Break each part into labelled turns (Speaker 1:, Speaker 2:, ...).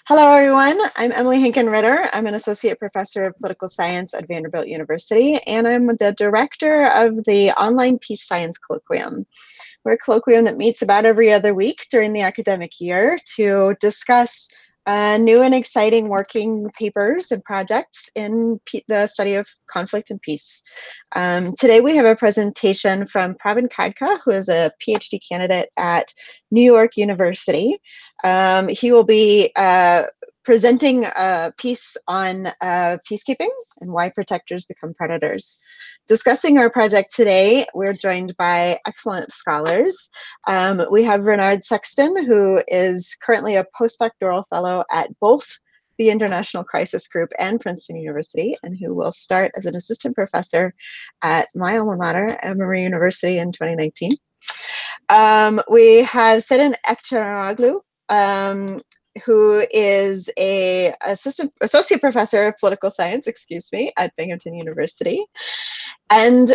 Speaker 1: Hello, everyone. I'm Emily Hencken Ritter. I'm an associate professor of political science at Vanderbilt University, and I'm the director of the online peace science colloquium. We're a colloquium that meets about every other week during the academic year to discuss new and exciting working papers and projects in the study of conflict and peace. Today we have a presentation from Prabin Khadka, who is a PhD candidate at New York University. He will be presenting a piece on peacekeeping and why protectors become predators. Discussing our project today, we're joined by excellent scholars. We have Renard Sexton, who is currently a postdoctoral fellow at both the International Crisis Group and Princeton University, and who will start as an assistant professor at my alma mater, Emory University, in 2019. We have Seden Akcinaroglu, who is a associate professor of political science, at Binghamton University. And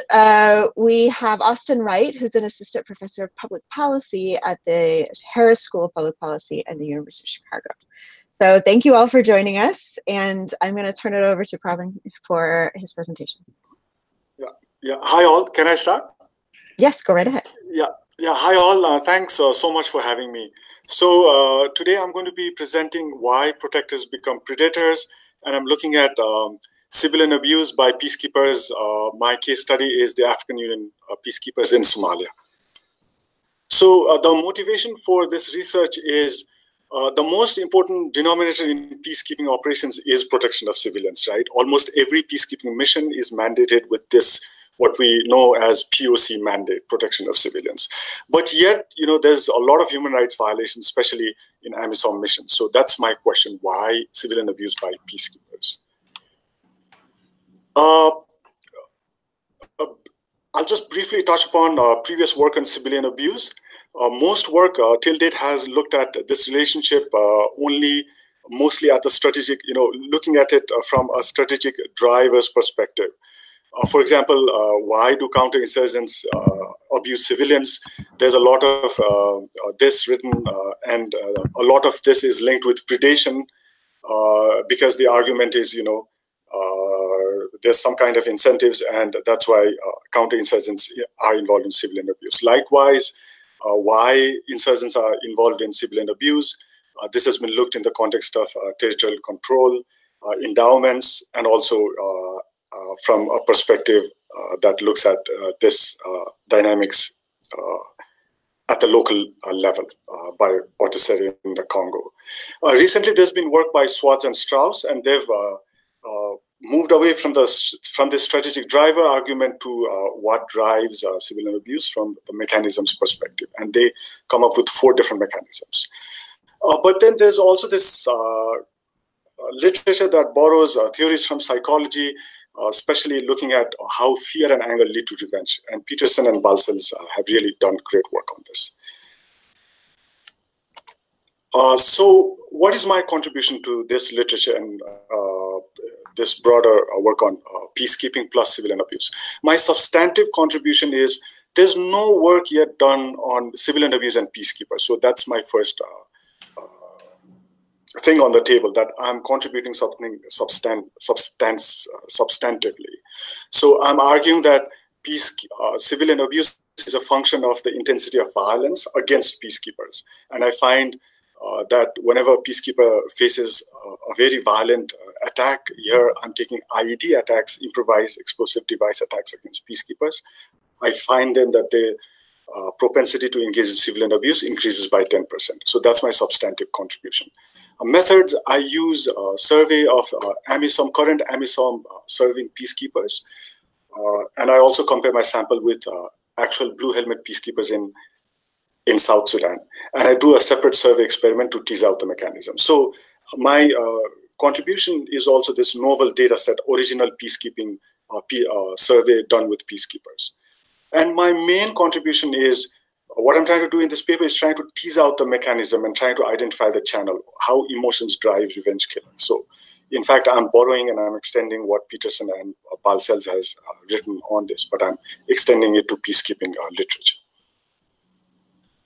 Speaker 1: we have Austin Wright, who's an assistant professor of public policy at the Harris School of Public Policy at the University of Chicago. So thank you all for joining us, and I'm going to turn it over to Prabin for his presentation.
Speaker 2: Yeah. Hi all. Can I start?
Speaker 1: Yes, go right ahead.
Speaker 2: Yeah. Hi all. Thanks so much for having me. So today I'm going to be presenting why protectors become predators, and I'm looking at civilian abuse by peacekeepers. My case study is the African Union peacekeepers in Somalia. So the motivation for this research is the most important denominator in peacekeeping operations is protection of civilians, right? Almost every peacekeeping mission is mandated with this, what we know as POC mandate, protection of civilians. But yet, there's a lot of human rights violations, especially in AMISOM missions. So that's my question, why civilian abuse by peacekeepers? I'll just briefly touch upon previous work on civilian abuse. Most work till date has looked at this relationship mostly at the strategic, looking at it from a strategic driver's perspective. For example, why do counterinsurgents abuse civilians? There's a lot of this written, and a lot of this is linked with predation, because the argument is, there's some kind of incentives, and that's why counterinsurgents are involved in civilian abuse. Likewise, why insurgents are involved in civilian abuse. This has been looked in the context of territorial control, endowments, and also from a perspective that looks at this dynamics at the local level by OPSC in the Congo. Recently, there's been work by Swartz and Strauss, and they've moved away from the strategic driver argument to what drives civilian abuse from the mechanisms perspective, and they come up with 4 different mechanisms. But then there's also this literature that borrows theories from psychology, especially looking at how fear and anger lead to revenge. And Peterson and Balcells have really done great work on this. So what is my contribution to this literature and this broader work on peacekeeping plus civilian abuse? My substantive contribution is there's no work yet done on civilian abuse and peacekeepers. So that's my first thing on the table, that I'm contributing something substantively. So I'm arguing that civilian abuse is a function of the intensity of violence against peacekeepers. And I find that whenever a peacekeeper faces a very violent attack, here I'm taking IED attacks, improvised explosive device attacks against peacekeepers, I find then that the propensity to engage in civilian abuse increases by 10%. So that's my substantive contribution. Methods, I use a survey of current AMISOM serving peacekeepers, and I also compare my sample with actual blue helmet peacekeepers in South Sudan. And I do a separate survey experiment to tease out the mechanism. So my contribution is also this novel data set, original peacekeeping survey done with peacekeepers. And my main contribution is, what I'm trying to do in this paper is trying to tease out the mechanism and trying to identify the channel, how emotions drive revenge killing. So in fact, I'm borrowing and I'm extending what Peterson and Balcells has written on this, but I'm extending it to peacekeeping literature.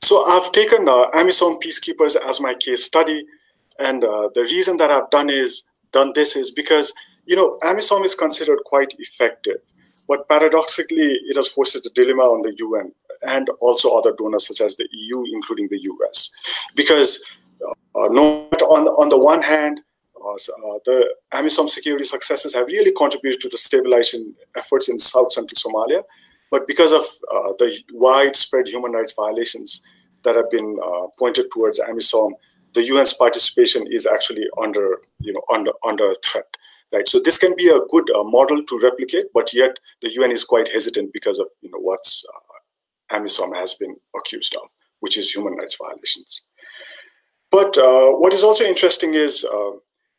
Speaker 2: So I've taken AMISOM peacekeepers as my case study. And the reason that I've done this is because, you know, AMISOM is considered quite effective, but paradoxically, it has forced a dilemma on the UN and also other donors such as the EU, including the US, because on the one hand, the AMISOM security successes have really contributed to the stabilization efforts in South Central Somalia, but because of the widespread human rights violations that have been pointed towards AMISOM, the UN's participation is actually under threat. Right, so this can be a good model to replicate, but yet the UN is quite hesitant because of what's AMISOM has been accused of, which is human rights violations. But what is also interesting is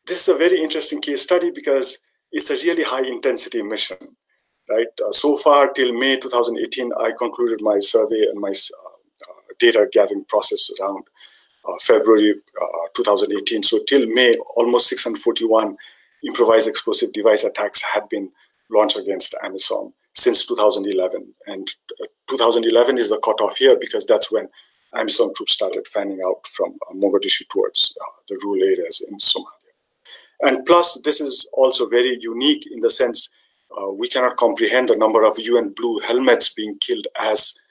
Speaker 2: this is a very interesting case study because it's a really high intensity mission. Right, so far till May 2018, I concluded my survey and my data gathering process around February 2018. So till May, almost 641 improvised explosive device attacks had been launched against AMISOM since 2011. And 2011 is the cutoff year because that's when AMISOM troops started fanning out from Mogadishu towards the rural areas in Somalia. And plus, this is also very unique in the sense we cannot comprehend the number of UN blue helmets being killed as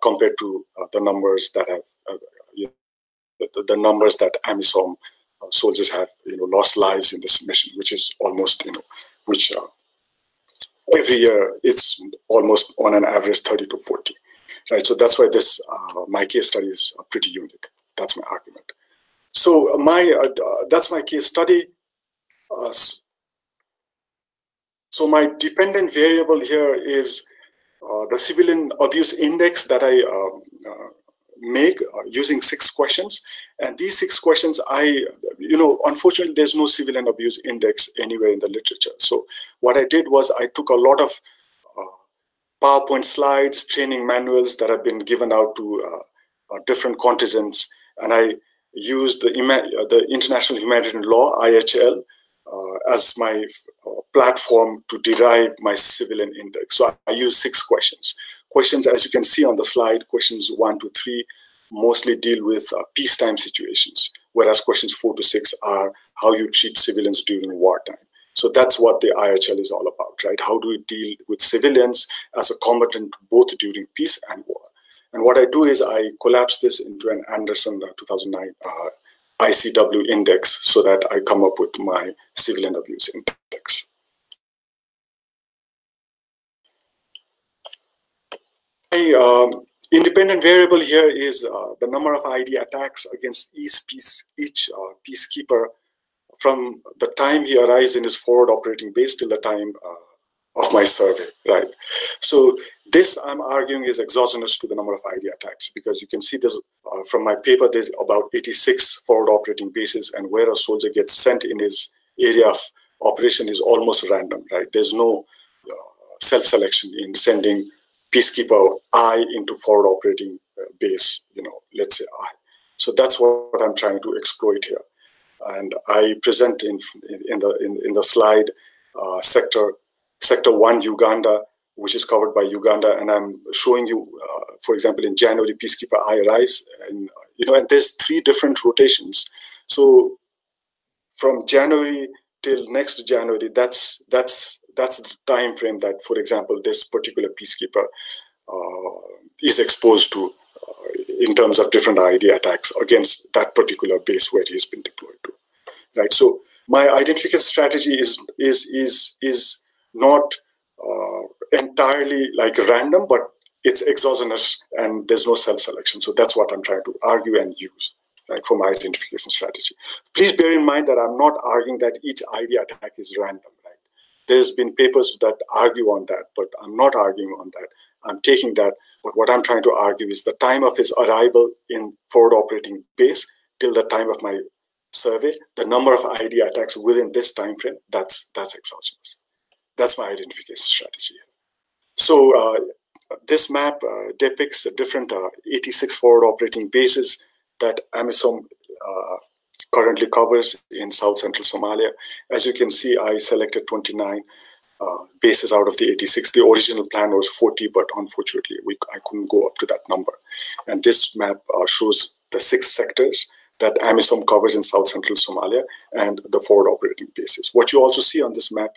Speaker 2: compared to the numbers that have the numbers that AMISOM soldiers have lost lives in this mission, which is almost which every year it's almost on an average 30 to 40, right? So that's why this my case study is pretty unique. That's my argument. So that's my case study. So my dependent variable here is the civilian abuse index that I make using 6 questions. And these 6 questions, unfortunately, there's no civilian abuse index anywhere in the literature. So what I did was I took a lot of PowerPoint slides, training manuals that have been given out to different contingents, and I used the International Humanitarian Law, IHL, as my platform to derive my civilian index. So I use 6 questions. Questions, as you can see on the slide, questions 1 to 3 mostly deal with peacetime situations, whereas questions 4 to 6 are how you treat civilians during wartime. So that's what the IHL is all about, right? How do we deal with civilians as a combatant both during peace and war? And what I do is I collapse this into an Anderson 2009 ICW index so that I come up with my civilian abuse index. Independent variable here is the number of ID attacks against each peacekeeper from the time he arrives in his forward operating base till the time of my survey, right? So this, I'm arguing, is exogenous to the number of ID attacks, because you can see this from my paper, there's about 86 forward operating bases, and where a soldier gets sent in his area of operation is almost random, right? There's no self-selection in sending peacekeeper I into forward operating base, let's say I. So that's what I'm trying to exploit here. And I present in the slide Sector 1 Uganda, which is covered by Uganda, and I'm showing you, for example, in January, Peacekeeper I arrives, and and there's 3 different rotations. So from January till next January, that's the time frame that, for example, this particular peacekeeper is exposed to in terms of different ID attacks against that particular base where he's been deployed to, right? So my identification strategy is not entirely like random, but it's exogenous and there's no self-selection. So that's what I'm trying to argue and use, right, for my identification strategy. Please bear in mind that I'm not arguing that each ID attack is random, right? There's been papers that argue on that, but I'm not arguing on that. I'm taking that, but what I'm trying to argue is the time of his arrival in forward operating base till the time of my survey, the number of ID attacks within this time frame, that's exogenous. That's my identification strategy. So this map depicts different 86 forward operating bases that AMISOM currently covers in South Central Somalia. As you can see, I selected 29 bases out of the 86. The original plan was 40, but unfortunately, I couldn't go up to that number. And this map shows the 6 sectors that AMISOM covers in South Central Somalia and the forward operating bases. What you also see on this map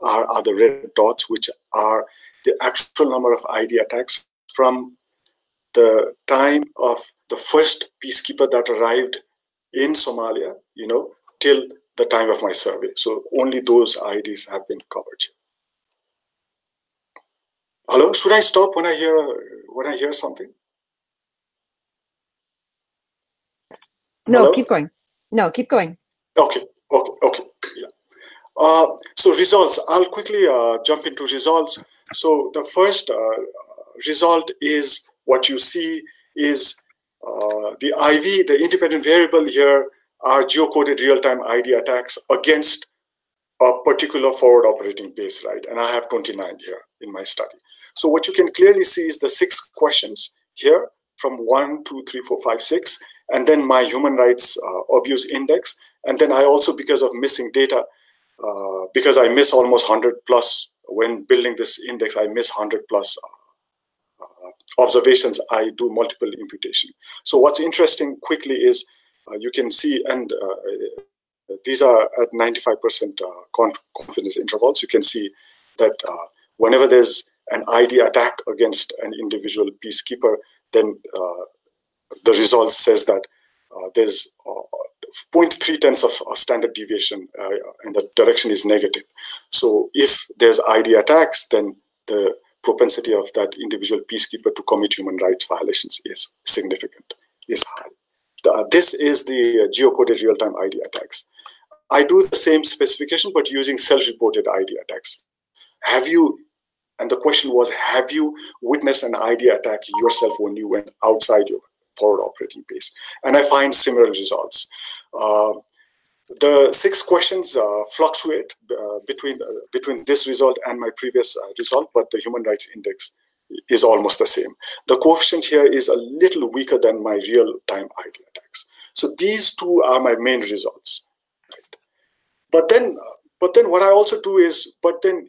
Speaker 2: are the red dots, which are the actual number of ID attacks from the time of the first peacekeeper that arrived in Somalia, till the time of my survey. So only those IDs have been covered. Hello, should I stop when I hear something?
Speaker 1: No,
Speaker 2: Hello?
Speaker 1: keep going. No, keep going.
Speaker 2: Okay. Yeah. So results. I'll quickly jump into results. So the first result is what you see is the IV, the independent variable here, are geocoded real-time ID attacks against a particular forward operating base, right? And I have 29 here in my study. So what you can clearly see is the 6 questions here from 1, 2, 3, 4, 5, 6, and then my human rights abuse index. And then I also, because of missing data, because I miss almost 100 plus when building this index, I miss 100 plus observations, I do multiple imputation. So what's interesting quickly is you can see, and these are at 95% confidence intervals. You can see that whenever there's an ID attack against an individual peacekeeper, then the result says that there's 0.3 tenths of standard deviation, and the direction is negative. So if there's ID attacks, then the propensity of that individual peacekeeper to commit human rights violations is significant, is high. This is the geocoded real-time ID attacks. I do the same specification, but using self-reported ID attacks. And the question was, have you witnessed an ID attack yourself when you went outside your forward operating base? And I find similar results. The 6 questions fluctuate between this result and my previous result, but the human rights index is almost the same. The coefficient here is a little weaker than my real-time ID attacks. So these 2 are my main results. Right? But then what I also do is,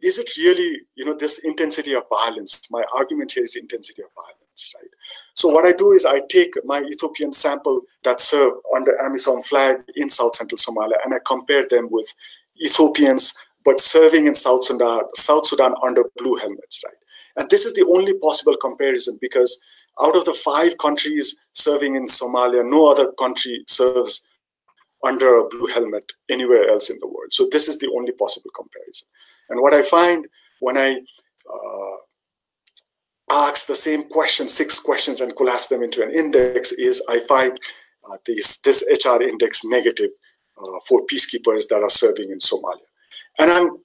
Speaker 2: is it really, this intensity of violence? My argument here is intensity of violence, right? So what I do is I take my Ethiopian sample that serve under AMISOM flag in South Central Somalia, and I compare them with Ethiopians, but serving in South Sudan under blue helmets, right? And this is the only possible comparison, because out of the 5 countries serving in Somalia, no other country serves under a blue helmet anywhere else in the world. So this is the only possible comparison. And what I find when I ask the same question, 6 questions, and collapse them into an index, is I find this HR index negative for peacekeepers that are serving in Somalia. And I'm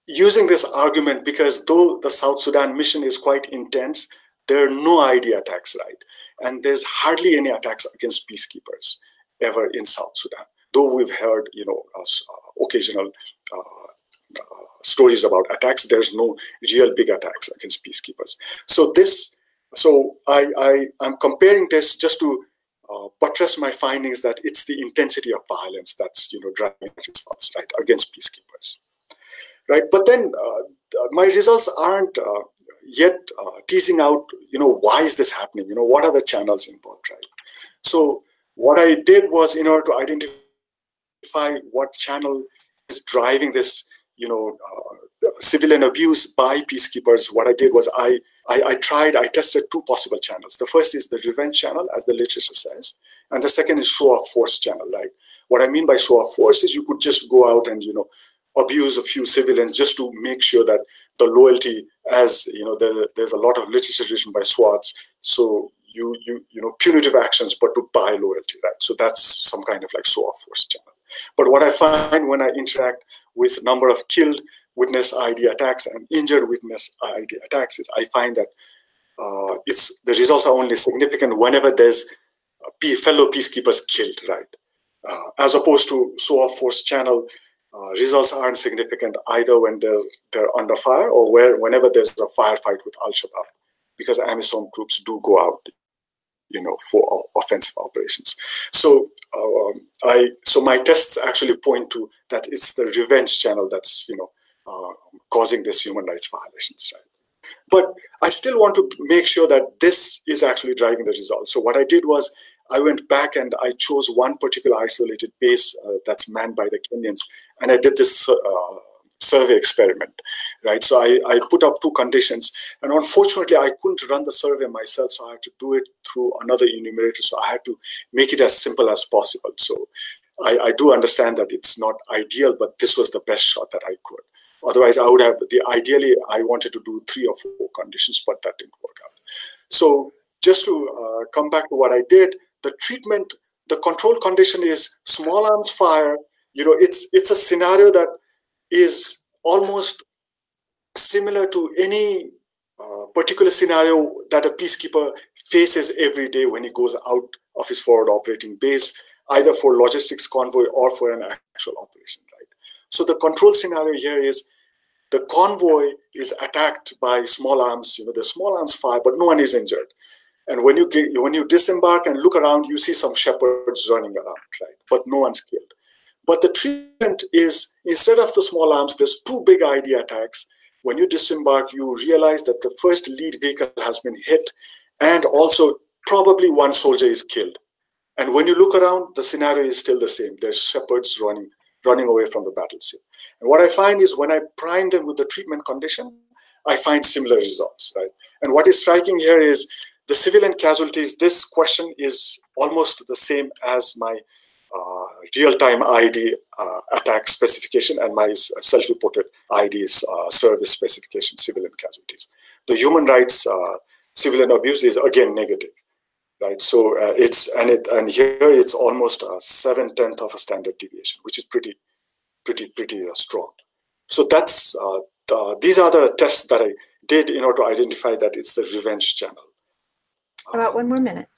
Speaker 2: using this argument because though the South Sudan mission is quite intense, there are no ID attacks, right? And there's hardly any attacks against peacekeepers ever in South Sudan, though we've heard, occasional stories about attacks. There's no real big attacks against peacekeepers. So I'm comparing this just to buttress my findings that it's the intensity of violence that's driving results, right, against peacekeepers, right? But then my results aren't yet teasing out, why is this happening? What are the channels involved, right? So what I did was, in order to identify what channel is driving this, civilian abuse by peacekeepers, what I did was I tested 2 possible channels. The first is the revenge channel, as the literature says, and the second is show of force channel. Like, what I mean by show of force is you could just go out and abuse a few civilians just to make sure that the loyalty, as there's a lot of literature written by SWATs, so punitive actions, but to buy loyalty, right? So that's some kind of like show of force channel. But what I find when I interact with number of killed witness ID attacks and injured witness ID attacks is I find that the results are only significant whenever there's fellow peacekeepers killed, right? As opposed to show of force channel, results aren't significant either when they're under fire or whenever there's a firefight with Al-Shabaab, because AMISOM troops do go out, for offensive operations. So my tests actually point to that it's the revenge channel that's causing this human rights violations, right? But I still want to make sure that this is actually driving the results. So what I did was I went back and I chose one particular isolated base that's manned by the Kenyans, and I did this survey experiment, right? So I put up 2 conditions, and unfortunately I couldn't run the survey myself, so I had to do it through another enumerator. So I had to make it as simple as possible. So I do understand that it's not ideal, but this was the best shot that I could. Otherwise, I would have, ideally, I wanted to do 3 or 4 conditions, but that didn't work out. So just to come back to what I did, the treatment, the control condition is small arms fire. You know, it's a scenario that is almost similar to any particular scenario that a peacekeeper faces every day when he goes out of his forward operating base, either for logistics convoy or for an actual operation, right? So the control scenario here is the convoy is attacked by small arms, you know, the small arms fire, but no one is injured. And when you disembark and look around, you see some shepherds running around, right? But no one's killed. But the treatment is, instead of the small arms, there's 2 big ID attacks. When you disembark, you realize that the first lead vehicle has been hit, and also probably 1 soldier is killed. And when you look around, the scenario is still the same. There's shepherds running away from the battlefield. And what I find is when I prime them with the treatment condition, I find similar results, right? And what is striking here is the civilian casualties. This question is almost the same as my real-time ID attack specification and my self-reported ID's service specification, civilian casualties. The human rights civilian abuse is again negative, right? So and here it's almost 7/10 of a standard deviation, which is pretty strong. So that's these are the tests that I did in order to identify that it's the revenge channel.
Speaker 1: About 1 more minute.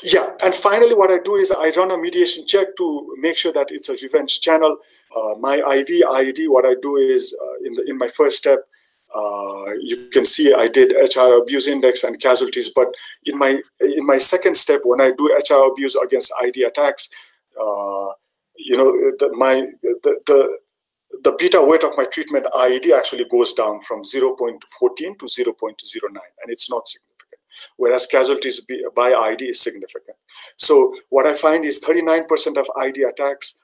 Speaker 2: Yeah, and finally what I do is I run a mediation check to make sure that it's a revenge channel. My IV ID, what I do is in my first step, you can see I did HR abuse index and casualties, but in my second step, when I do HR abuse against ID attacks, you know, the beta weight of my treatment IED actually goes down from 0.14 to 0.09, and it's not significant. Whereas casualties by ID is significant. So what I find is 39% of ID attacks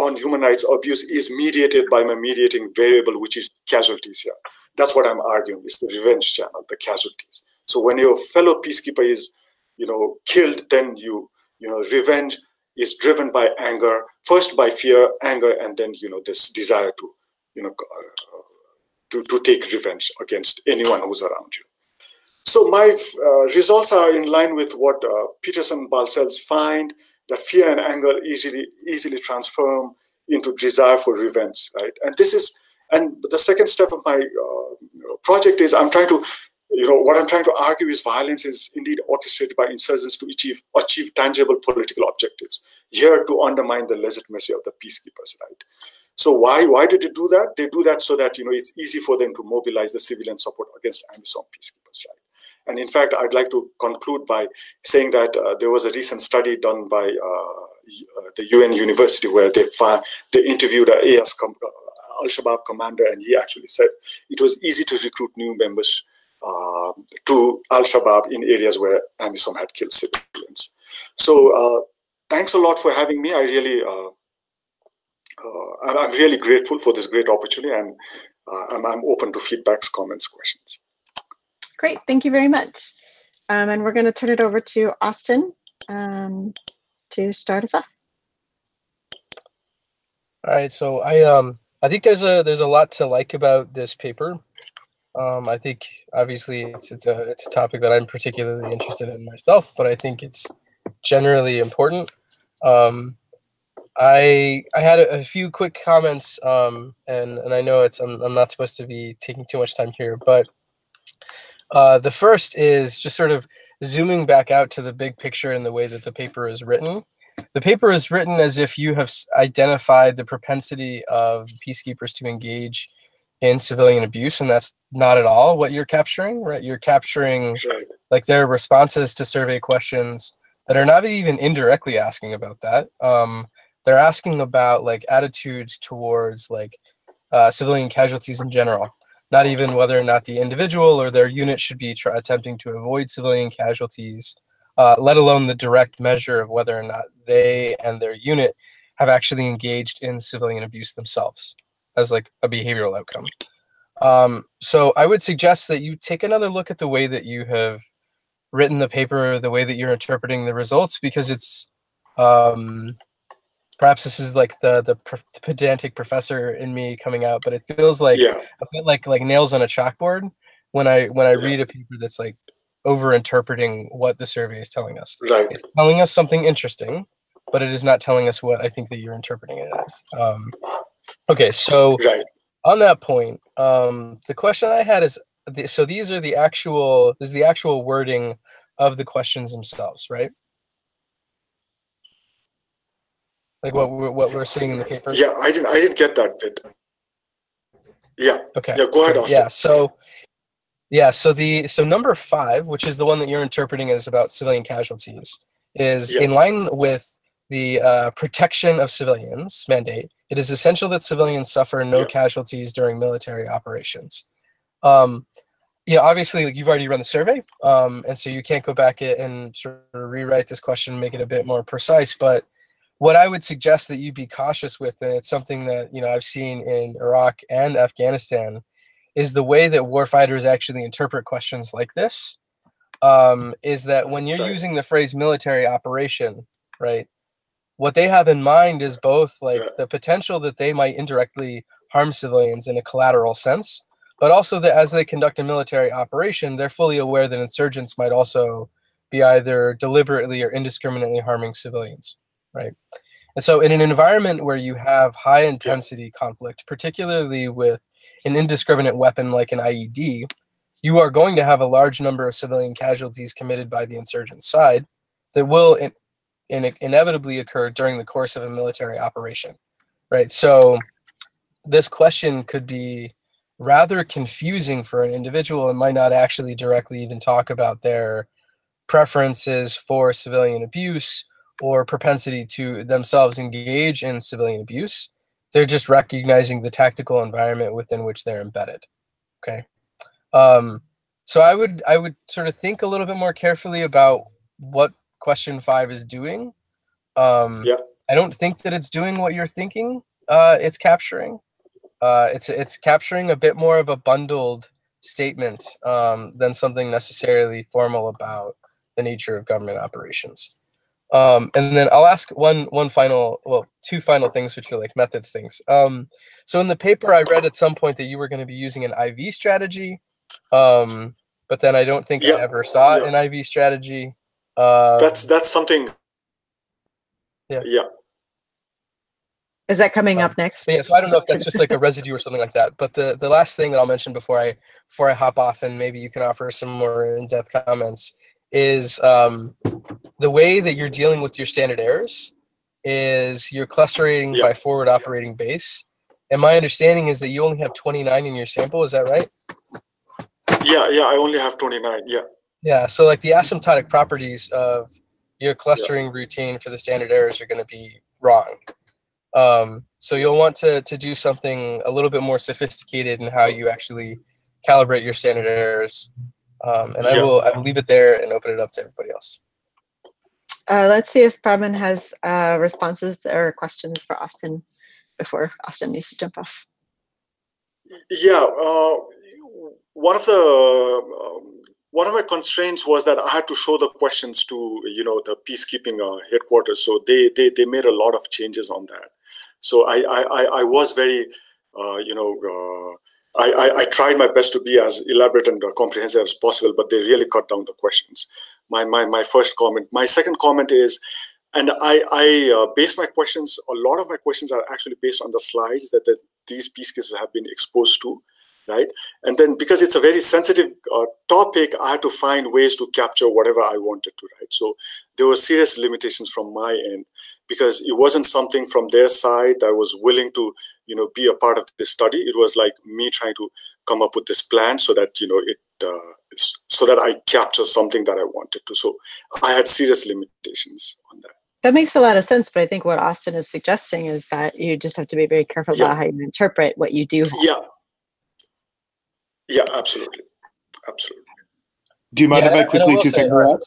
Speaker 2: on human rights abuse is mediated by my mediating variable, which is casualties here. That's what I'm arguing, is the revenge channel, the casualties. So when your fellow peacekeeper is, you know, killed, then revenge is driven by anger, first by fear, anger, and then, you know, this desire to, you know, to take revenge against anyone who's around you. So my results are in line with what Peterson and Balcells find, that fear and anger easily transform into desire for revenge, right? And this is, and the second step of my project is I'm trying to, you know, what I'm trying to argue is violence is indeed orchestrated by insurgents to achieve tangible political objectives, here to undermine the legitimacy of the peacekeepers, right? So why did they do that? They do that so that, you know, it's easy for them to mobilize the civilian support against AMISOM peacekeepers, right? And in fact, I'd like to conclude by saying that there was a recent study done by the UN University where they interviewed an Al-Shabaab commander, and he actually said it was easy to recruit new members to Al-Shabaab in areas where AMISOM had killed civilians. So thanks a lot for having me. I'm really grateful for this great opportunity, and I'm open to feedbacks, comments, questions.
Speaker 1: Great, thank you very much. And we're going to turn it over to Austin to start us off.
Speaker 3: All right, so I think there's a lot to like about this paper. I think obviously it's a topic that I'm particularly interested in myself, but I think it's generally important. I had a few quick comments, and I know I'm not supposed to be taking too much time here, but the first is just sort of zooming back out to the big picture in the way that the paper is written. The paper is written as if you have identified the propensity of peacekeepers to engage in civilian abuse, and that's not at all what you're capturing, right? You're capturing like their responses to survey questions that are not even indirectly asking about that. They're asking about like attitudes towards like civilian casualties in general, not even whether or not the individual or their unit should be attempting to avoid civilian casualties. let alone the direct measure of whether or not they and their unit have actually engaged in civilian abuse themselves as like a behavioral outcome. So I would suggest that you take another look at the way that you have written the paper, the way that you're interpreting the results, because it's perhaps this is like the pedantic professor in me coming out, but it feels like a bit like nails on a chalkboard when I read a paper that's like over interpreting what the survey is telling us.
Speaker 2: Right.
Speaker 3: It's telling us something interesting, but it is not telling us what I think that you're interpreting it as. Okay, so on that point, the question I had is, so these are the actual, this is the actual wording of the questions themselves, right? Like what we're seeing in the paper?
Speaker 2: Yeah, I didn't get that bit. Yeah.
Speaker 3: Okay.
Speaker 2: Yeah, go ahead, Austin.
Speaker 3: So number 5, which is the one that you're interpreting as about civilian casualties, is in line with the protection of civilians mandate. It is essential that civilians suffer no casualties during military operations. Obviously, like, you've already run the survey, and so you can't go back and sort of rewrite this question, make it a bit more precise. But what I would suggest that you be cautious with, and it's something that I've seen in Iraq and Afghanistan, is the way that warfighters actually interpret questions like this. Is that when you're using the phrase military operation, right? What they have in mind is both like the potential that they might indirectly harm civilians in a collateral sense, but also that as they conduct a military operation, they're fully aware that insurgents might also be either deliberately or indiscriminately harming civilians, right? And so in an environment where you have high intensity conflict, particularly with an indiscriminate weapon like an IED, you are going to have a large number of civilian casualties committed by the insurgent side that will inevitably occur during the course of a military operation, right? So this question could be rather confusing for an individual and might not actually directly even talk about their preferences for civilian abuse or propensity to themselves engage in civilian abuse. They're just recognizing the tactical environment within which they're embedded. Okay. So I would sort of think a little bit more carefully about what question 5 is doing. I don't think that it's doing what you're thinking it's capturing. It's capturing a bit more of a bundled statement than something necessarily formal about the nature of government operations. And then I'll ask two final things, which are like methods things. So in the paper, I read at some point that you were going to be using an IV strategy, but then I don't think I ever saw an IV strategy.
Speaker 2: That's something.
Speaker 1: Is that coming up next?
Speaker 3: Yeah, so I don't know if that's just like a residue or something like that. But the last thing that I'll mention before I hop off, and maybe you can offer some more in-depth comments, is the way that you're dealing with your standard errors is you're clustering by forward operating base. And my understanding is that you only have 29 in your sample. Is that right?
Speaker 2: Yeah, I only have 29.
Speaker 3: Yeah, so like the asymptotic properties of your clustering routine for the standard errors are going to be wrong. So you'll want to do something a little bit more sophisticated in how you actually calibrate your standard errors. And I will leave it there and open it up to everybody else.
Speaker 1: Let's see if Prabin has responses or questions for Austin before Austin needs to jump off.
Speaker 2: One of my constraints was that I had to show the questions to the peacekeeping headquarters, so they made a lot of changes on that. So I was very I tried my best to be as elaborate and comprehensive as possible, but they really cut down the questions. My first comment. My second comment is, and I base my questions, a lot of my questions are actually based on the slides that these peacekeepers have been exposed to, right? And then because it's a very sensitive topic, I had to find ways to capture whatever I wanted to, right? So there were serious limitations from my end because it wasn't something from their side that was willing to, be a part of this study. It was like me trying to come up with this plan so that, it's so that I capture something that I wanted to. So I had serious limitations on that.
Speaker 1: That makes a lot of sense, but I think what Austin is suggesting is that you just have to be very careful about how you interpret what you do have.
Speaker 2: Absolutely.
Speaker 4: Do you mind if I quickly to figure out?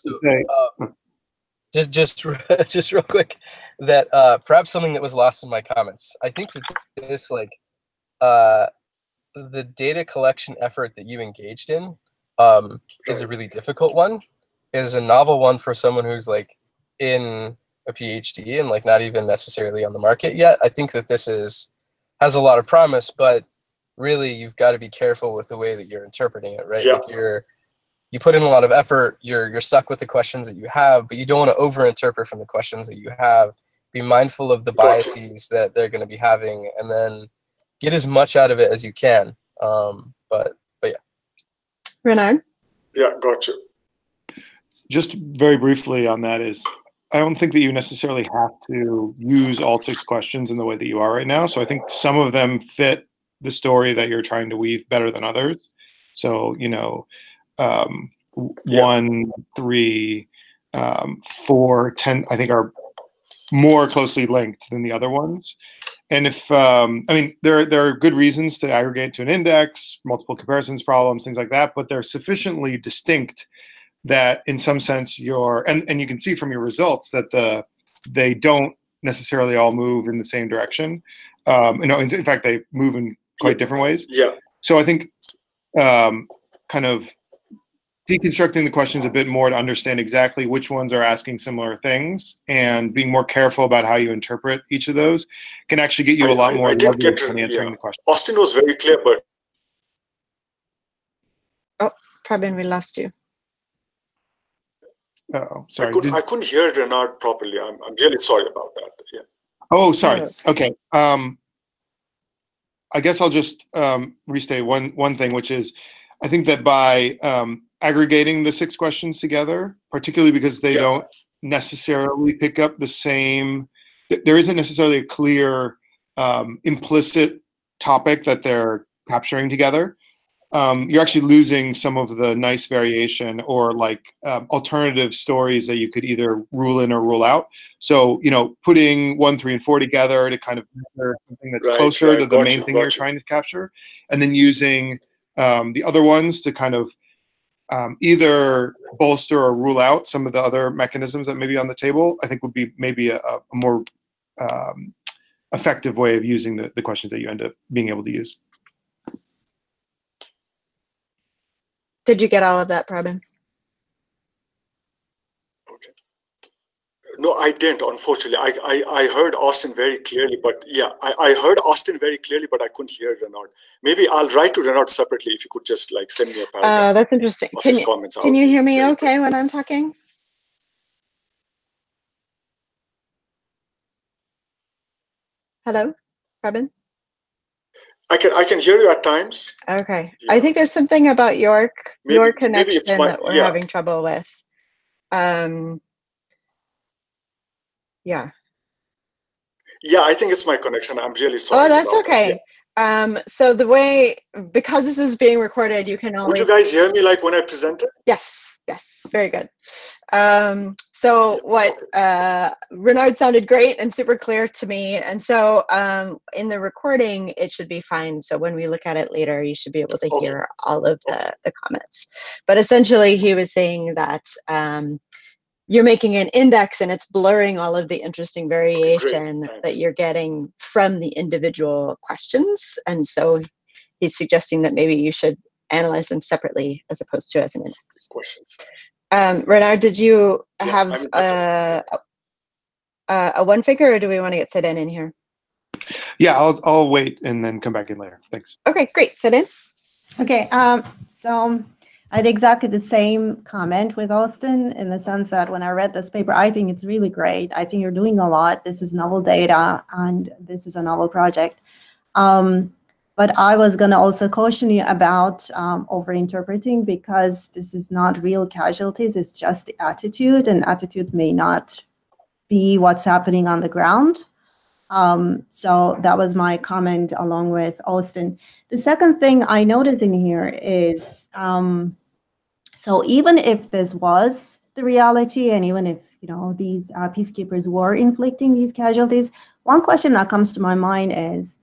Speaker 3: just real quick, that perhaps something that was lost in my comments. I think that this, like, the data collection effort that you engaged in is a really difficult one. It is a novel one for someone who's like in a PhD and like not even necessarily on the market yet. I think that this has a lot of promise, but really you've got to be careful with the way that you're interpreting it, right?
Speaker 2: Yeah.
Speaker 3: Like you put in a lot of effort, you're stuck with the questions that you have, but you don't want to over-interpret from the questions that you have. Be mindful of the biases that they're going to be having, and then get as much out of it as you can. But yeah.
Speaker 1: Renard?
Speaker 2: Yeah, got you.
Speaker 4: Just very briefly on that is, I don't think that you necessarily have to use all 6 questions in the way that you are right now. So I think some of them fit the story that you're trying to weave better than others. So, you know, 1, 3, 4, 10, I think are more closely linked than the other ones. And if, I mean, there are good reasons to aggregate to an index, multiple comparisons problems, things like that, but they're sufficiently distinct that in some sense and you can see from your results that they don't necessarily all move in the same direction. You know, in fact, they move in quite different ways.
Speaker 2: Yeah.
Speaker 4: So I think kind of deconstructing the questions a bit more to understand exactly which ones are asking similar things and being more careful about how you interpret each of those can actually get you a lot more leverage in answering the question.
Speaker 2: Austin was very clear, but...
Speaker 1: Oh, Prabin, we lost you.
Speaker 4: Oh, sorry.
Speaker 2: I couldn't hear Renard properly. I'm really sorry about that. Yeah.
Speaker 4: Oh, sorry. Okay. I guess I'll just restate one thing, which is I think that by aggregating the 6 questions together, particularly because they don't necessarily pick up the same, there isn't necessarily a clear implicit topic that they're capturing together. You're actually losing some of the nice variation or like alternative stories that you could either rule in or rule out. So, you know, putting 1, 3, and 4 together to kind of measure something that's closer to the main thing you're trying to capture, and then using the other ones to kind of either bolster or rule out some of the other mechanisms that may be on the table, I think would be maybe a more effective way of using the questions that you end up being able to use.
Speaker 1: Did you get all of that, Prabin?
Speaker 2: Okay. No, I didn't, unfortunately. I heard Austin very clearly, but yeah, I heard Austin very clearly, but I couldn't hear Renard. Maybe I'll write to Renard separately if you could just like send me a paragraph.
Speaker 1: That's interesting. Can you hear me okay when I'm talking? Hello, Prabin?
Speaker 2: I can hear you at times.
Speaker 1: Okay.
Speaker 2: Yeah.
Speaker 1: I think there's something about your connection that we're
Speaker 2: yeah.
Speaker 1: having trouble with. Yeah.
Speaker 2: Yeah, I think it's my connection. I'm really sorry.
Speaker 1: Oh, that's
Speaker 2: about
Speaker 1: okay.
Speaker 2: That. Yeah.
Speaker 1: So the way, because this is being recorded, you can only...
Speaker 2: Would you guys hear me like when I presented?
Speaker 1: Yes, very good. So what Renard sounded great and super clear to me, and so in the recording it should be fine. So when we look at it later, you should be able to hear all of the comments. But essentially, he was saying that you're making an index and it's blurring all of the interesting variation that you're getting from the individual questions, and so he's suggesting that maybe you should analyze them separately as opposed to as an index.
Speaker 2: Questions.
Speaker 1: Renard, did you have a one figure, or do we want to get Seden in here?
Speaker 4: Yeah, I'll wait and then come back in later. Thanks.
Speaker 1: Okay, great. Seden?
Speaker 5: Okay, so I had exactly the same comment with Austin in the sense that when I read this paper, I think it's really great. I think you're doing a lot. This is novel data, and this is a novel project. But I was going to also caution you about overinterpreting, because this is not real casualties. It's just the attitude, and attitude may not be what's happening on the ground. So that was my comment along with Austin. The second thing I noticed in here is, so even if this was the reality, and even if, you know, these peacekeepers were inflicting these casualties, one question that comes to my mind is,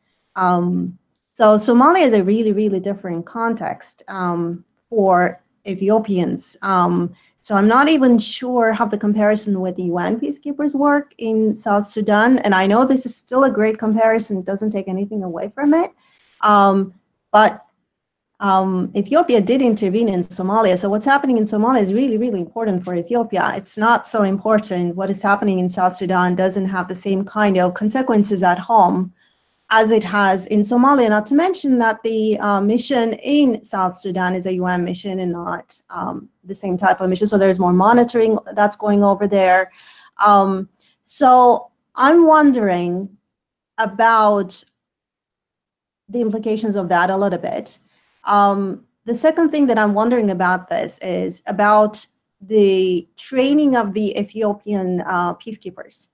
Speaker 5: so Somalia is a really, really different context for Ethiopians. So I'm not even sure how the comparison with the UN peacekeepers work in South Sudan. And I know this is still a great comparison. It doesn't take anything away from it. But Ethiopia did intervene in Somalia. So what's happening in Somalia is really, really important for Ethiopia. It's not so important. What is happening in South Sudan doesn't have the same kind of consequences at home as it has in Somalia, not to mention that the mission in South Sudan is a UN mission and not the same type of mission. So there's more monitoring that's going over there. So I'm wondering about the implications of that a little bit. The second thing that I'm wondering about this is about the training of the Ethiopian peacekeepers.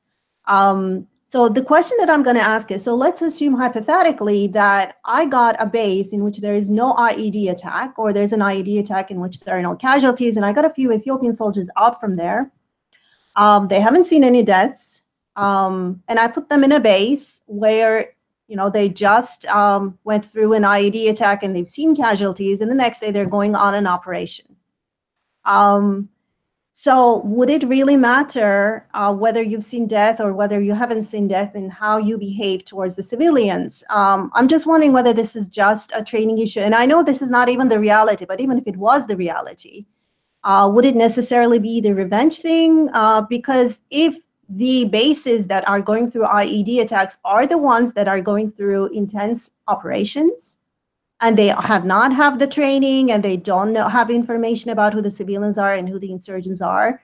Speaker 5: So the question that I'm going to ask is, so let's assume hypothetically that I got a base in which there is no IED attack, or there's an IED attack in which there are no casualties, and I got a few Ethiopian soldiers out from there. They haven't seen any deaths, and I put them in a base where, you know, they just went through an IED attack and they've seen casualties, and the next day they're going on an operation. So would it really matter whether you've seen death or whether you haven't seen death and how you behave towards the civilians? I'm just wondering whether this is just a training issue. And I know this is not even the reality, but even if it was the reality, would it necessarily be the revenge thing? Because if the bases that are going through IED attacks are the ones that are going through intense operations, and they have not have the training, and they don't have information about who the civilians are and who the insurgents are,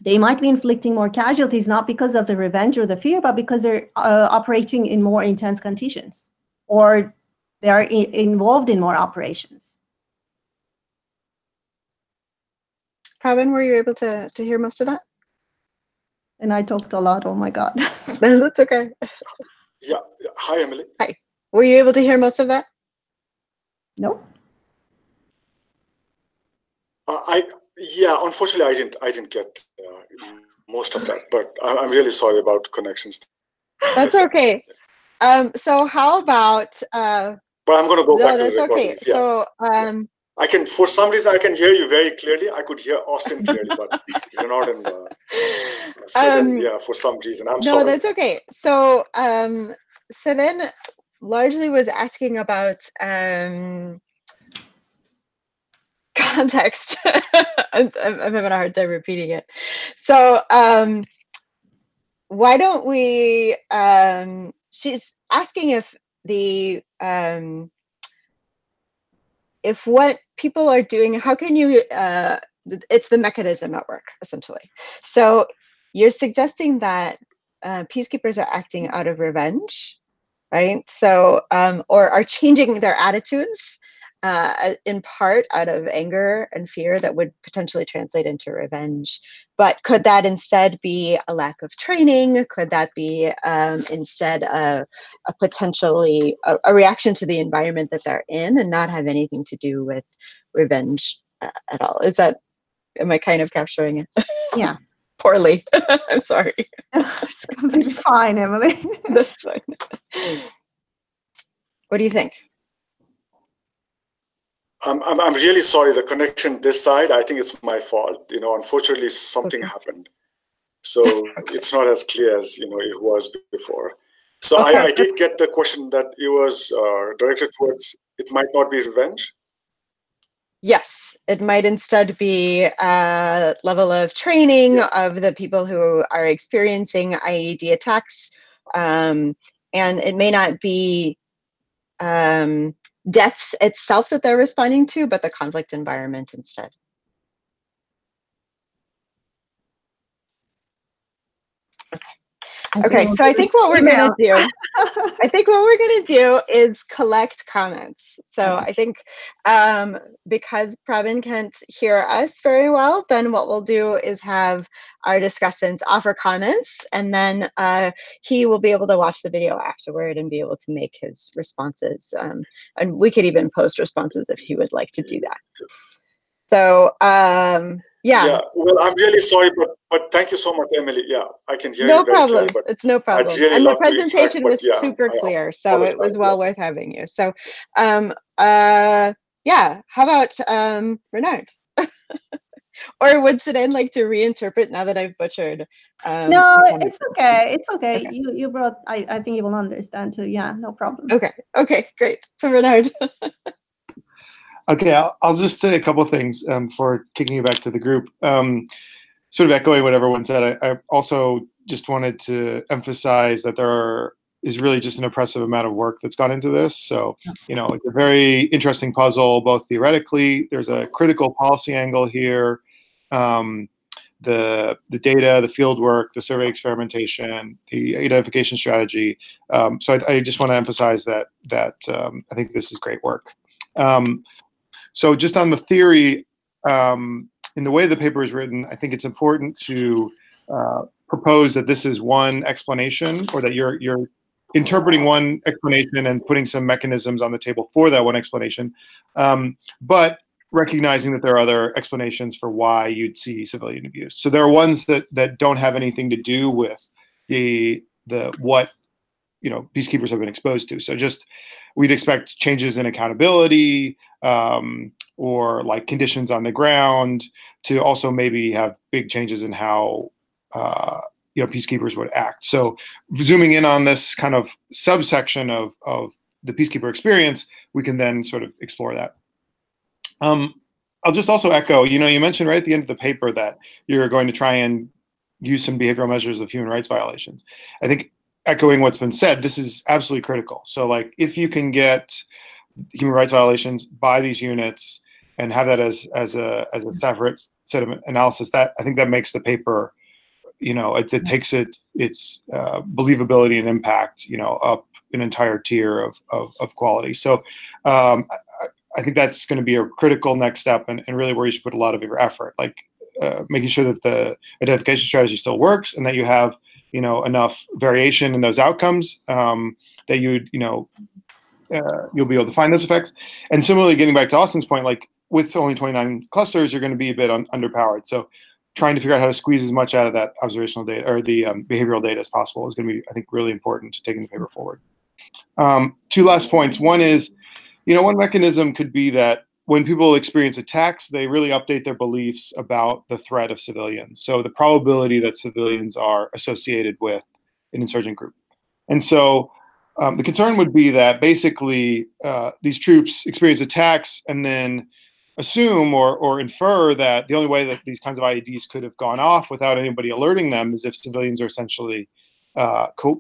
Speaker 5: they might be inflicting more casualties, not because of the revenge or the fear, but because they're operating in more intense conditions, or they're involved in more operations.
Speaker 1: Prabin, were you able to hear most of that?
Speaker 5: And I talked a lot, oh my God.
Speaker 1: That's okay.
Speaker 2: Yeah. Hi, Emily.
Speaker 1: Hi. Were you able to hear most of that?
Speaker 5: No.
Speaker 2: Yeah, unfortunately, I didn't get most of that, but I'm really sorry about connections.
Speaker 1: That's okay. So how about?
Speaker 2: But I'm going to go back to the recordings.
Speaker 1: Okay.
Speaker 2: Yeah.
Speaker 1: So
Speaker 2: I can, for some reason, I can hear you very clearly. I could hear Austin clearly, but Renard and Seden, yeah, for some reason. I'm sorry.
Speaker 1: No, that's okay. So Seden largely was asking about context. I'm having a hard time repeating it. So why don't we, she's asking if the, if what people are doing, how can you, it's the mechanism at work, essentially. So you're suggesting that peacekeepers are acting out of revenge, right? So, or are changing their attitudes in part out of anger and fear that would potentially translate into revenge. But could that instead be a lack of training? Could that be instead a potentially a reaction to the environment that they're in and not have anything to do with revenge at all? Is that, am I kind of capturing it?
Speaker 5: Yeah.
Speaker 1: Poorly. I'm sorry.
Speaker 5: It's completely fine, Emily.
Speaker 1: That's fine. What do you think?
Speaker 2: I'm really sorry. The connection this side, I think it's my fault. You know, unfortunately, something happened, so it's not as clear as it was before. So I did get the question that it was directed towards. It might not be revenge.
Speaker 1: Yes, it might instead be a level of training of the people who are experiencing IED attacks, and it may not be deaths itself that they're responding to, but the conflict environment instead. Okay, so I think what we're going to do, is collect comments. So I think because Prabin can't hear us very well, then what we'll do is have our discussants offer comments, and then he will be able to watch the video afterward and be able to make his responses. And we could even post responses if he would like to do that. So yeah.
Speaker 2: Well, I'm really sorry, but thank you so much, Emily. Yeah, I can hear you very
Speaker 1: problem.
Speaker 2: clearly,
Speaker 1: It's no problem.
Speaker 2: Really
Speaker 1: and the presentation was super clear, so it was well worth having you. So yeah, how about Renard? Or would Seden like to reinterpret now that I've butchered?
Speaker 5: No, it's okay. It's okay.
Speaker 1: Okay.
Speaker 5: You brought. I think you will understand too. Yeah, no problem.
Speaker 1: Okay. Okay. Great. So Renard.
Speaker 4: Okay, I'll just say a couple of things for kicking you back to the group. Sort of echoing what everyone said, I also just wanted to emphasize that there is really just an impressive amount of work that's gone into this. So, you know, it's a very interesting puzzle, both theoretically. There's a critical policy angle here. The data, the field work, the survey experimentation, the identification strategy. So I just want to emphasize that I think this is great work. So just on the theory, in the way the paper is written, I think it's important to propose that this is one explanation, or that you're interpreting one explanation and putting some mechanisms on the table for that one explanation, but recognizing that there are other explanations for why you'd see civilian abuse. So there are ones that don't have anything to do with the what peacekeepers have been exposed to. So just we'd expect changes in accountability, or like conditions on the ground, to also maybe have big changes in how peacekeepers would act. So zooming in on this kind of subsection of the peacekeeper experience, we can then sort of explore that. I'll just also echo, you mentioned right at the end of the paper that you're going to try and use some behavioral measures of human rights violations. I think, echoing what's been said, this is absolutely critical. So like, if you can get human rights violations by these units and have that as a separate set of analysis, that I think that makes the paper, it takes its believability and impact, up an entire tier of quality. So I think that's going to be a critical next step, and really where you should put a lot of your effort, like making sure that the identification strategy still works, and that you have enough variation in those outcomes that you'll be able to find those effects. And similarly, getting back to Austin's point, like with only 29 clusters, you're going to be a bit underpowered. So trying to figure out how to squeeze as much out of that observational data, or the behavioral data, as possible is going to be, I think, really important to taking the paper forward. Two last points. One is, one mechanism could be that when people experience attacks, they really update their beliefs about the threat of civilians. So the probability that civilians are associated with an insurgent group. And so the concern would be that basically these troops experience attacks and then assume or infer that the only way that these kinds of IEDs could have gone off without anybody alerting them is if civilians are essentially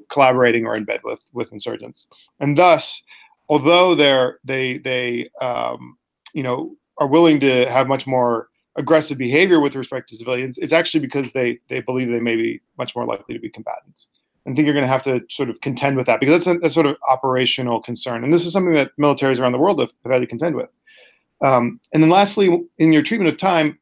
Speaker 4: collaborating or in bed with insurgents. And thus, although they are willing to have much more aggressive behavior with respect to civilians, it's actually because they believe they may be much more likely to be combatants. I think you're going to have to sort of contend with that, because that's a sort of operational concern. And this is something that militaries around the world have had to contend with. And then lastly, in your treatment of time,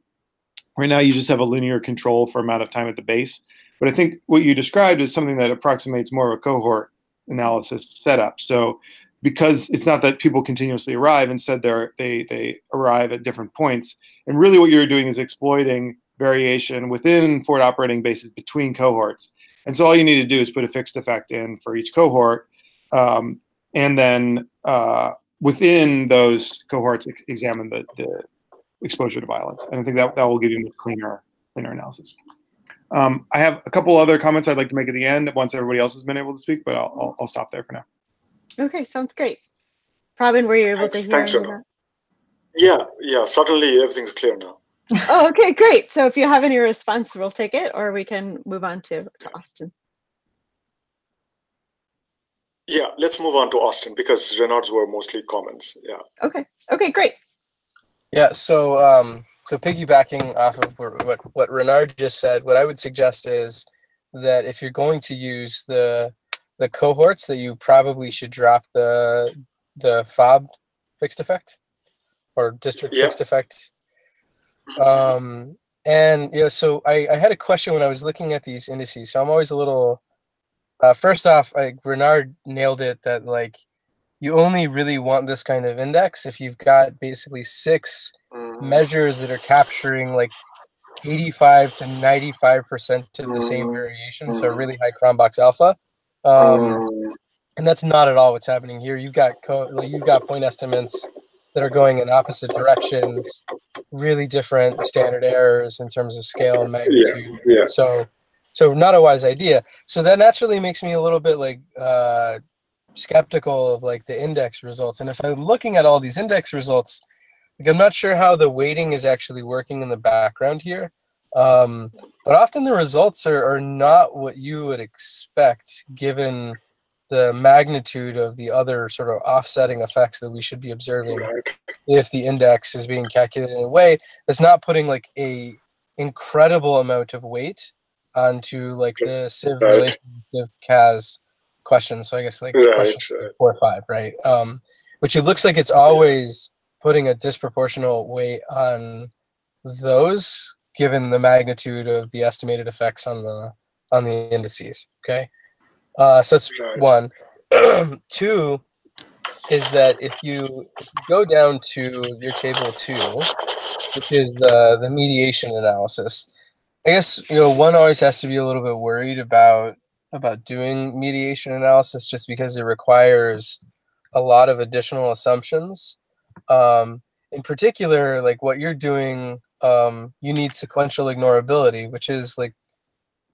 Speaker 4: right now you just have a linear control for amount of time at the base. But I think what you described is something that approximates more of a cohort analysis setup. So because it's not that people continuously arrive, instead they arrive at different points. And really what you're doing is exploiting variation within forward operating bases between cohorts. And so all you need to do is put a fixed effect in for each cohort, and then within those cohorts, examine the exposure to violence. And I think that will give you a cleaner analysis. I have a couple other comments I'd like to make at the end once everybody else has been able to speak, but I'll stop there for now.
Speaker 1: Okay, sounds great. Prabin, were you able to hear?
Speaker 2: Thanks, Renard. Yeah, certainly everything's clear now.
Speaker 1: Oh, okay, great. So if you have any response, we'll take it, or we can move on to Austin.
Speaker 2: Yeah, let's move on to Austin, because Renard's were mostly comments. Yeah.
Speaker 1: Okay, great.
Speaker 3: Yeah, so piggybacking off of what Renard just said, what I would suggest is that if you're going to use the cohorts, that you probably should drop the FOB fixed effect or district fixed effect. And so I had a question when I was looking at these indices. So I'm always a little first off, Renard nailed it that like you only really want this kind of index if you've got basically 6 measures that are capturing like 85 to 95% of the same variation. So really high Cronbach's alpha. And that's not at all what's happening here. You've got point estimates that are going in opposite directions, really different standard errors in terms of scale and magnitude.
Speaker 2: Yeah.
Speaker 3: So not a wise idea. So that naturally makes me a little bit like skeptical of like the index results. And if I'm looking at all these index results, like I'm not sure how the weighting is actually working in the background here. But often the results are not what you would expect given the magnitude of the other sort of offsetting effects that we should be observing if the index is being calculated in a way that's not putting like a incredible amount of weight onto like the civ relative CAS questions. So I guess like questions 4 or 5, right? Which it looks like it's always putting a disproportional weight on those given the magnitude of the estimated effects on the indices. Okay, so that's one. 2 is that if you go down to your table 2, which is the mediation analysis, I guess one always has to be a little bit worried about doing mediation analysis just because it requires a lot of additional assumptions. In particular, like what you're doing, you need sequential ignorability, which is like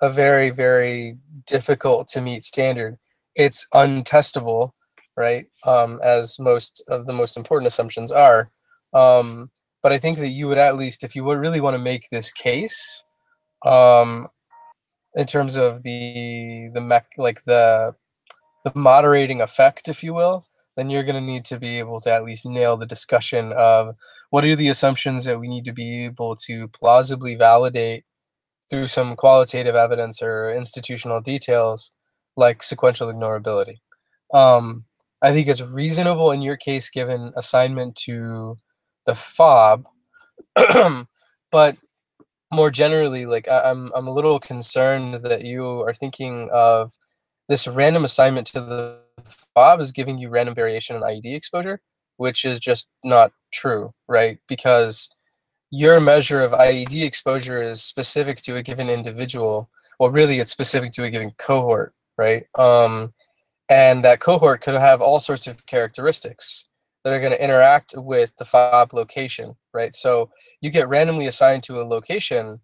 Speaker 3: a very, very difficult to meet standard. It's untestable, right? As most of the most important assumptions are. But I think that you would at least, if you would really want to make this case, in terms of the moderating effect, if you will, then you're going to need to be able to at least nail the discussion of what are the assumptions that we need to be able to plausibly validate through some qualitative evidence or institutional details like sequential ignorability. I think it's reasonable in your case given assignment to the FOB, but more generally, like I'm a little concerned that you are thinking of this random assignment to the FOB is giving you random variation in IED exposure, which is just not true, right? Because your measure of IED exposure is specific to a given individual. Well, really, it's specific to a given cohort, right? And that cohort could have all sorts of characteristics that are going to interact with the FOB location, right? So you get randomly assigned to a location,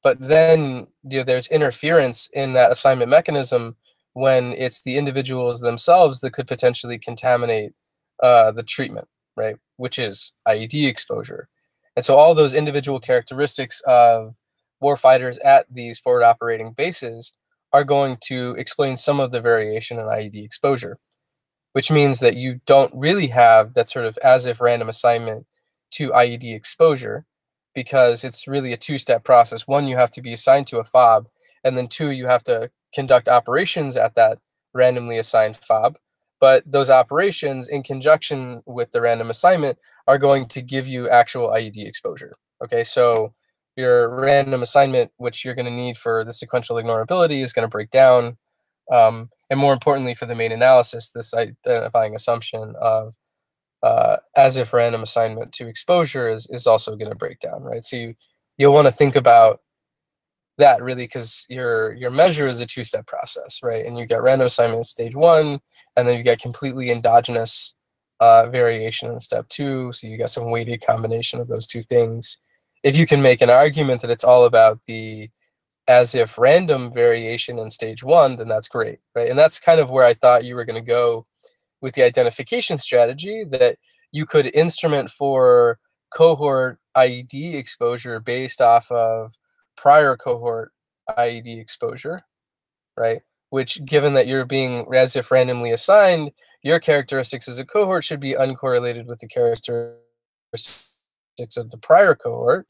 Speaker 3: but then there's interference in that assignment mechanism when it's the individuals themselves that could potentially contaminate the treatment, right? Which is IED exposure. And so all those individual characteristics of warfighters at these forward operating bases are going to explain some of the variation in IED exposure, which means that you don't really have that sort of as if random assignment to IED exposure because it's really a 2-step process. 1, you have to be assigned to a FOB, and then 2, you have to conduct operations at that randomly assigned FOB. But those operations in conjunction with the random assignment are going to give you actual IED exposure. Okay, so your random assignment, which you're going to need for the sequential ignorability, is going to break down. And more importantly, for the main analysis, this identifying assumption of as if random assignment to exposure is also going to break down, right? So you'll want to think about that really because your measure is a 2-step process, right? And you get random assignment in stage 1, and then you get completely endogenous variation in step 2. So you got some weighted combination of those 2 things. If you can make an argument that it's all about the as if random variation in stage 1, then that's great, right? And that's kind of where I thought you were going to go with the identification strategy, that you could instrument for cohort IED exposure based off of prior cohort IED exposure, right? Which, given that you're being as if randomly assigned, your characteristics as a cohort should be uncorrelated with the characteristics of the prior cohort.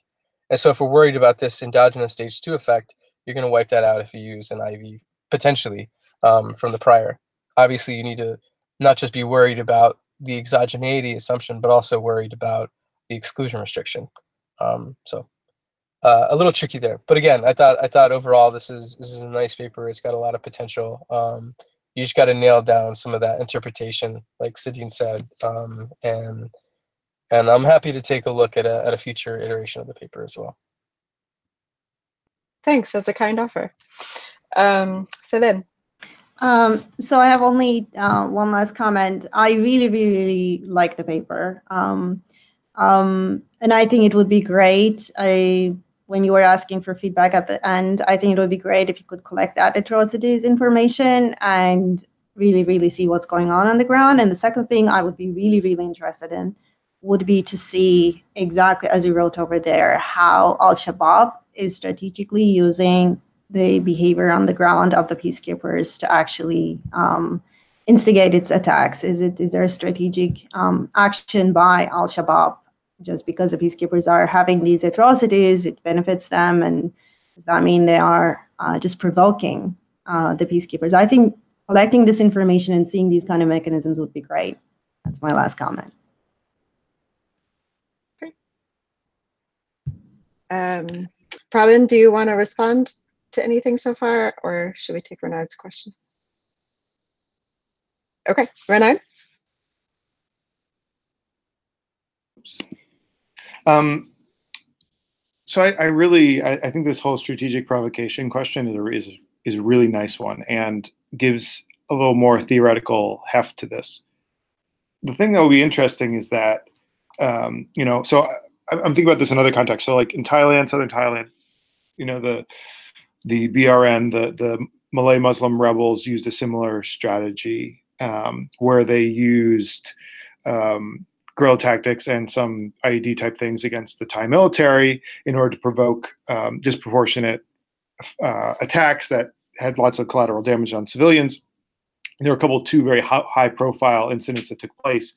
Speaker 3: And so if we're worried about this endogenous stage 2 effect, you're going to wipe that out if you use an IV, potentially, from the prior. Obviously, you need to not just be worried about the exogeneity assumption, but also worried about the exclusion restriction. So a little tricky there. But again, I thought overall this is a nice paper. It's got a lot of potential. You just got to nail down some of that interpretation, like Seden said. And I'm happy to take a look at a future iteration of the paper as well.
Speaker 1: Thanks, that's a kind offer. Seden.
Speaker 5: So I have only one last comment. I really, really, really like the paper. And I think it would be great. When you were asking for feedback at the end, I think it would be great if you could collect that atrocities information and really, really see what's going on the ground. And the second thing I would be really, really interested in would be to see exactly, as you wrote over there, how Al-Shabaab is strategically using the behavior on the ground of the peacekeepers to actually instigate its attacks. Is there a strategic action by Al-Shabaab? Just because the peacekeepers are having these atrocities, it benefits them, and does that mean they are just provoking the peacekeepers? I think collecting this information and seeing these kind of mechanisms would be great. That's my last comment.
Speaker 1: Great. Prabin, do you want to respond to anything so far, or should we take Renard's questions? Okay, Renard.
Speaker 4: So I think this whole strategic provocation question is a really nice one and gives a little more theoretical heft to this. The thing that will be interesting is that, so I'm thinking about this in other contexts. So like in Thailand, southern Thailand, the BRN, the Malay Muslim rebels used a similar strategy where they used guerrilla tactics and some IED type things against the Thai military in order to provoke disproportionate attacks that had lots of collateral damage on civilians. And there were two very high profile incidents that took place.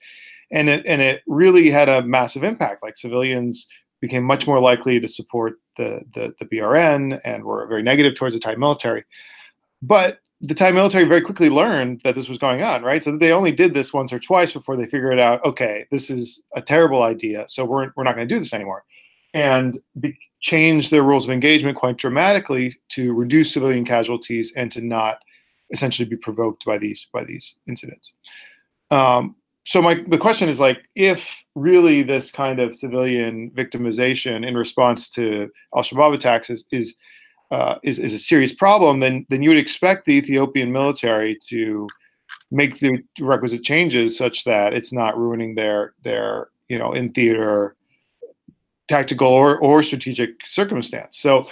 Speaker 4: And it really had a massive impact. Like civilians became much more likely to support the BRN and were very negative towards the Thai military. But the Thai military very quickly learned that this was going on, right? So they only did this once or twice before they figured out, okay, this is a terrible idea, so we're not going to do this anymore, and changed their rules of engagement quite dramatically to reduce civilian casualties and to not essentially be provoked by these incidents. So the question is, like, if really this kind of civilian victimization in response to Al-Shabaab attacks is a serious problem, then you would expect the Ethiopian military to make the requisite changes such that it's not ruining their in theater tactical or strategic circumstance. So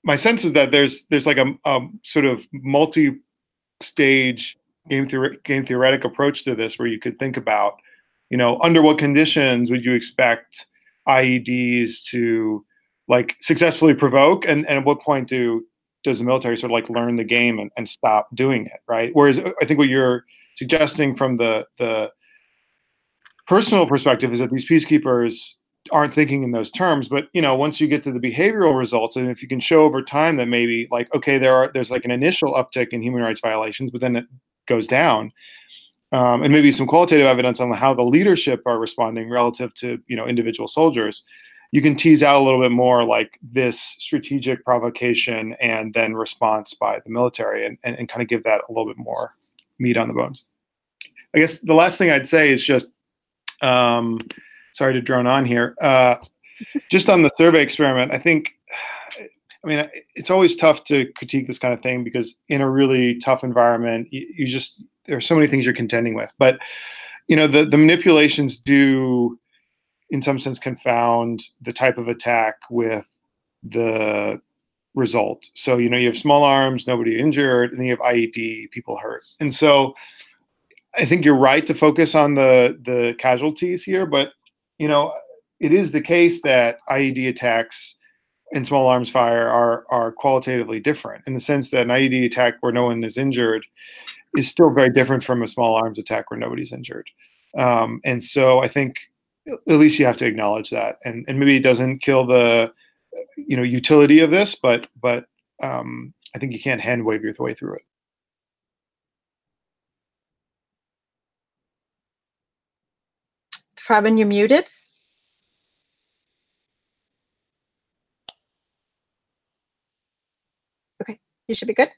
Speaker 4: my sense is that there's like a sort of multi-stage game theoretic approach to this, where you could think about, under what conditions would you expect IEDs to like successfully provoke, and at what point does the military sort of like learn the game and stop doing it, right? Whereas I think what you're suggesting from the personal perspective is that these peacekeepers aren't thinking in those terms. But once you get to the behavioral results, and if you can show over time that maybe like, okay, there's like an initial uptick in human rights violations, but then it goes down, and maybe some qualitative evidence on how the leadership are responding relative to individual soldiers, you can tease out a little bit more like this strategic provocation and then response by the military, and kind of give that a little bit more meat on the bones. I guess the last thing I'd say is just, sorry to drone on here, just on the survey experiment, I mean, it's always tough to critique this kind of thing because in a really tough environment, there are so many things you're contending with. But, the manipulations do, in some sense, confound the type of attack with the result. So, you have small arms, nobody injured, and then you have IED, people hurt. And so I think you're right to focus on the casualties here, but, it is the case that IED attacks and small arms fire are qualitatively different, in the sense that an IED attack where no one is injured is still very different from a small arms attack where nobody's injured. And so I think at least you have to acknowledge that, and maybe it doesn't kill the utility of this, but I think you can't hand wave your way through it.
Speaker 1: Prabin, you're muted. Okay, you should be good.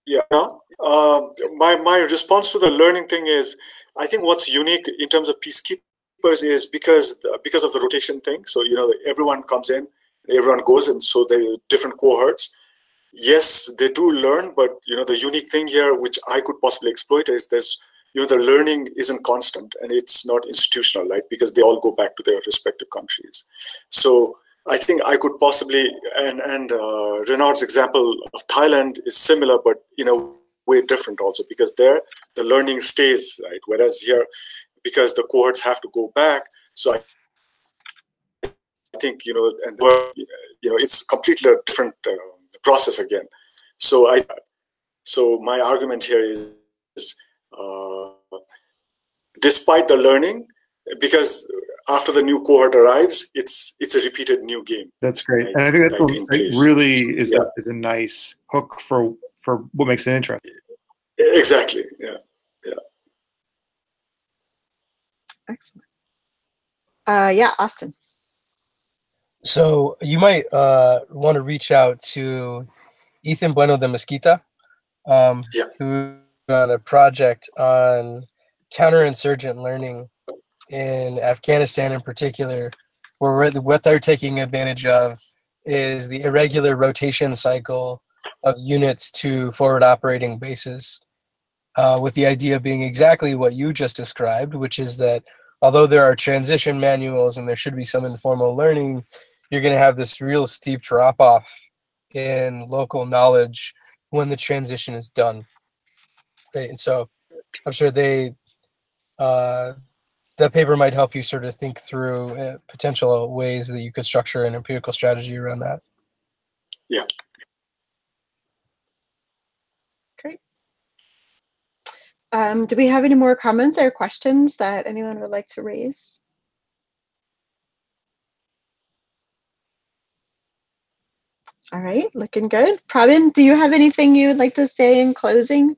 Speaker 2: Yeah. My response to the learning thing is, I think what's unique in terms of peacekeepers is because of the rotation thing. So everyone comes in, everyone goes, and so the different cohorts. Yes, they do learn, but the unique thing here, which I could possibly exploit, is there's the learning isn't constant and it's not institutional, right? Because they all go back to their respective countries. So I think I could possibly, and Renard's example of Thailand is similar, but in a way different also, because there the learning stays, right? Whereas here, because the cohorts have to go back, so I think, and it's completely a different process again. So my argument here is, despite the learning, because after the new cohort arrives, it's a repeated new game.
Speaker 4: That's great, right? And I think that really is a nice hook for what makes it interesting.
Speaker 2: Exactly. Yeah.
Speaker 1: Excellent. Yeah, Austin.
Speaker 3: So you might want to reach out to Ethan Bueno de Mesquita, who on a project on counterinsurgent learning in Afghanistan in particular, where what they're taking advantage of is the irregular rotation cycle of units to forward operating bases, with the idea being exactly what you just described, which is that although there are transition manuals and there should be some informal learning, you're going to have this real steep drop-off in local knowledge when the transition is done. Right? And so I'm sure that paper might help you sort of think through potential ways that you could structure an empirical strategy around that.
Speaker 2: Yeah.
Speaker 1: Great. Do we have any more comments or questions that anyone would like to raise? All right, looking good. Prabin, do you have anything you would like to say in closing,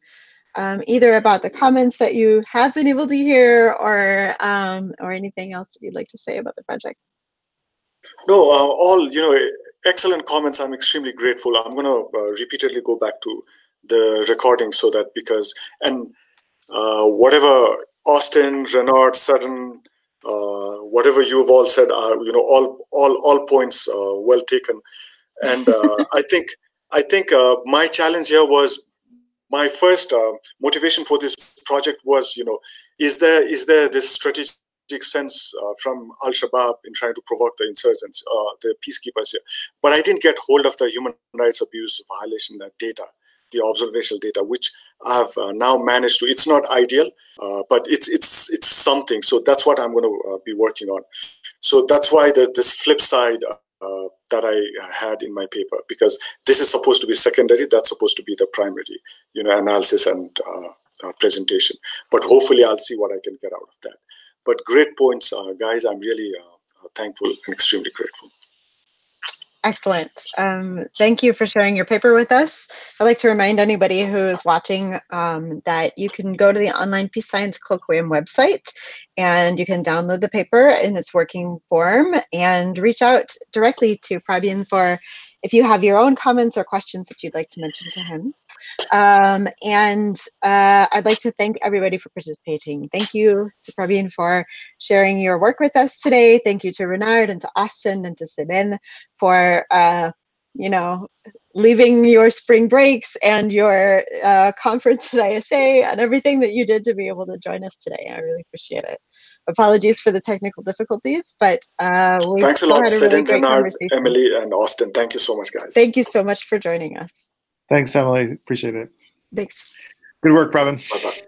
Speaker 1: either about the comments that you have been able to hear, or anything else that you'd like to say about the project?
Speaker 2: No, all excellent comments. I'm extremely grateful. I'm going to repeatedly go back to the recording so that whatever Austin, Renard, Seden, whatever you've all said are all points well taken. And I think my challenge here was, my first motivation for this project was, is there this strategic sense from Al-Shabaab in trying to provoke the insurgents, the peacekeepers here? But I didn't get hold of the human rights abuse violation data, the observational data, which I've now managed to. It's not ideal, but it's something. So that's what I'm going to be working on. So that's why this flip side that I had in my paper, because this is supposed to be secondary, that's supposed to be the primary, analysis and presentation. But hopefully I'll see what I can get out of that. But great points, guys. I'm really thankful and extremely grateful.
Speaker 1: Excellent. Thank you for sharing your paper with us. I'd like to remind anybody who is watching that you can go to the Online Peace Science Colloquium website and you can download the paper in its working form and reach out directly to Prabin if you have your own comments or questions that you'd like to mention to him. I'd like to thank everybody for participating. Thank you to Prabin for sharing your work with us today. Thank you to Renard and to Austin and to Seden for leaving your spring breaks and your conference at ISA and everything that you did to be able to join us today. I really appreciate it. Apologies for the technical difficulties, but
Speaker 2: thanks a lot, Seden, Renard, Emily, and Austin. Thank you so much, guys.
Speaker 1: Thank you so much for joining us.
Speaker 4: Thanks, Emily. Appreciate it.
Speaker 1: Thanks.
Speaker 4: Good work, Prabin.
Speaker 2: Bye-bye.